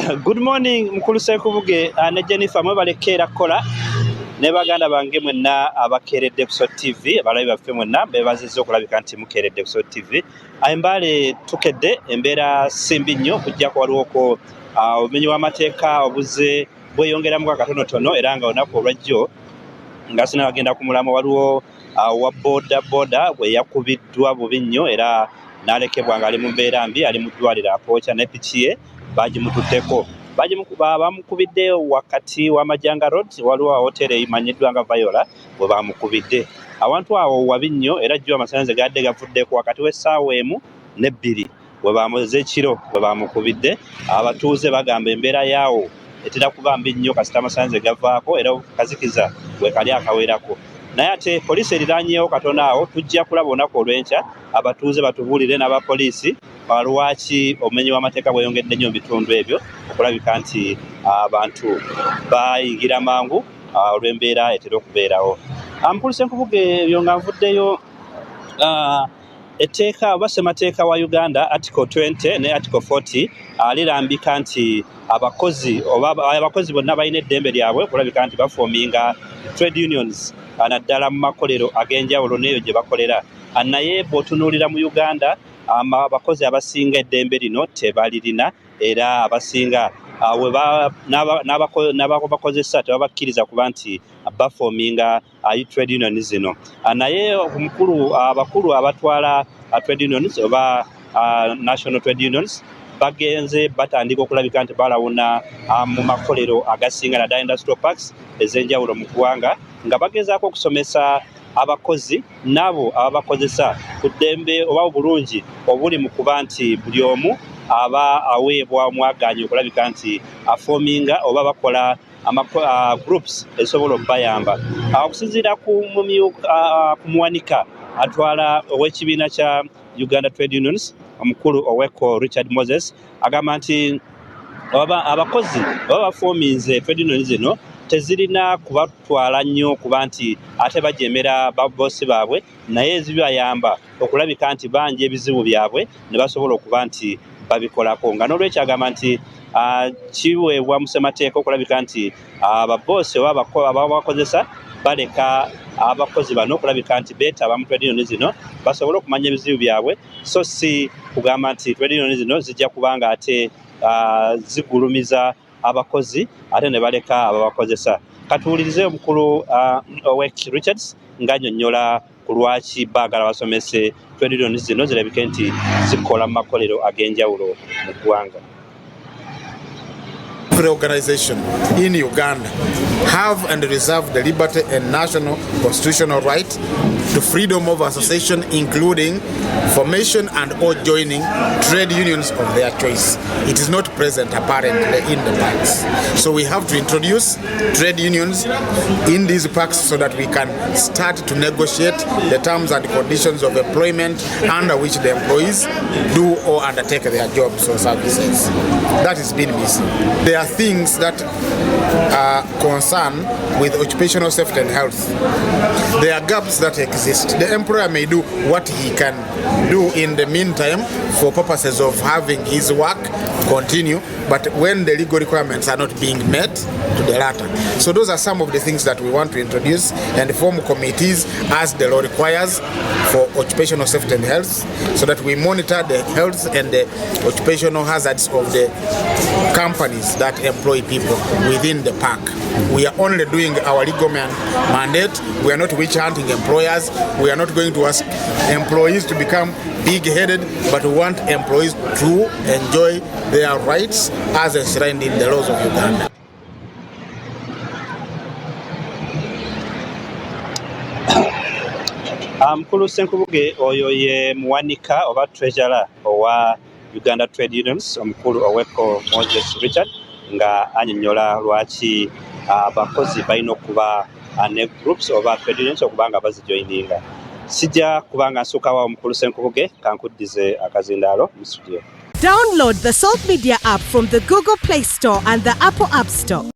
Good morning mukulu Sekubuge ne Jennifer mwebalekera kola ne baganda bange mwenna abakeredde ku SOT TV abalabi baffe mwenna bebaziza okulabika nti mukeredde ku SOT TV ayembale tukedde embeera simbi nnyo kujja kwaliwoko obumenyi w'amateeka obuze bweyongeramu katonotono era nga olunaku olwajjo nga sinabagenda ku mulamu waliwo wa boda bwe yakubiddwa bubi nnyo era n'alekebwa nga ali mu mbeera mbi ali mu ddwaliro apooca ne piki ye bagimutuddeko bamukubidde wakati w'Amajanga Road waliwo hoteri eyimanyiddwa nga Viola bwe bamukubidde awantu awo wabi nnyo era jjo amasannyalaze gadde gavuddeko wakati w'essaawa emu n'ebbiri bwe bamuze ekiro bwe bamukubidde abatuuze bagamba embeera yaawo etera kuba mbi nnyo kasita amasannyalaze gavaako era kazikiza bwe kali akawerako naye ate poliisi eriraanyeewo katono awo tujja kulaba olunaku olw'enkya abatuuze batubuulire n'abapoliisi lwaki obumenyi bw'amateeka bweyongedde nnyo mu bitundu ebyo okulabika nti abantu bayigira mangu olw'embeera etera okubeerawo. Mukulu Sekubuge ebyo nga nvuddeyo etteeka oba ssemateeka wa Uganda Article 20 ne Article 40 lirambika nti abakozi bonna balina eddembe lyabwe okulabika nti bafoominga trade unions naddala mu makolero ag'enjawulo n'eyo gye bakolera naye bw'otunuulira mu Uganda abakozi abasinga eddembe lino tebalirina era abasinga n'abakozesa tebabakkiriza kuba nti bafoominga trade union zino naye abakulu abatwala trade unions oba national trade unions bagenze batandika okulabika nti balawuna mu makolero agasinga naddala industrial parks ez'enjawulo mu ggwanga nga bagezaako okusomesa abakozi nabo ababakozesa ku ddembe oba obulungi obuli mu kuba nti buli omu aba aweebwa omwaganyi okulabika nti afoominga oba bakola groups ezisobola okubayamba okusinziira ku muwanika atwala ow'ekibiina kya Uganda Trade Unions omukulu oweko Richard Moses agamba nti abakozi baba bafoominze trade unions zino tezirina kubatwala nnyo kuba nti ate bajemera babosi baabwe naye ezibayamba okulabika nti banja ebizibu byabwe ne basobola okuba nti babikolako nga n'olwekyo agamba nti kiweebwa mu ssemateeka okulabika nti ababosi oba ababakozesa baleka abakozi bano okulabika nti beetaba mu trade unions zino basobole okumanya ebizibu byabwe so si kugamba nti trade unions zino zijja kubanga ate zigulumiza abakozi ate ne baleka ababakozesa. Katuwulirize omukulu owek Richards ng'annyonnyola ku lwaki baagala basomese trade unions zino zirabike nti zikola mu makolero ag'enjawulo mu ggwanga. Every organization in Uganda have and reserve the liberty and national constitutional right to freedom of association, including formation and or joining trade unions of their choice. It is not present apparently in the pacts. So we have to introduce trade unions in these pacts so that we can start to negotiate the terms and conditions of employment under which the employees do or undertake their jobs or services. That has been missing. There are things that are concerned with occupational safety and health. There are gaps that exist. The employer may do what he can do in the meantime for purposes of having his work continue, but when the legal requirements are not being met, to the latter. So those are some of the things that we want to introduce and form committees as the law requires for occupational safety and health, so that we monitor the health and the occupational hazards of the companies that employ people within the park. We are only doing our legal mandate. We are not witch hunting employers. We are not going to ask employees to become big-headed, but we want employees to enjoy their rights as enshrined in the laws of Uganda. Mukulu Sekubuge oyo ye muwanika oba treasurer owa Uganda Trade Unions omukulu oweko Moses Richard nga annyonnyola lwaki abakozi balina okuba ne groups oba trade unions okubanga bazijoininga. Sijja kubanga nsukaawo omukulu Sekubuge kankuddize akazindaalo mu studio. Download the Salt Media app from the Google Play Store and the Apple App Store.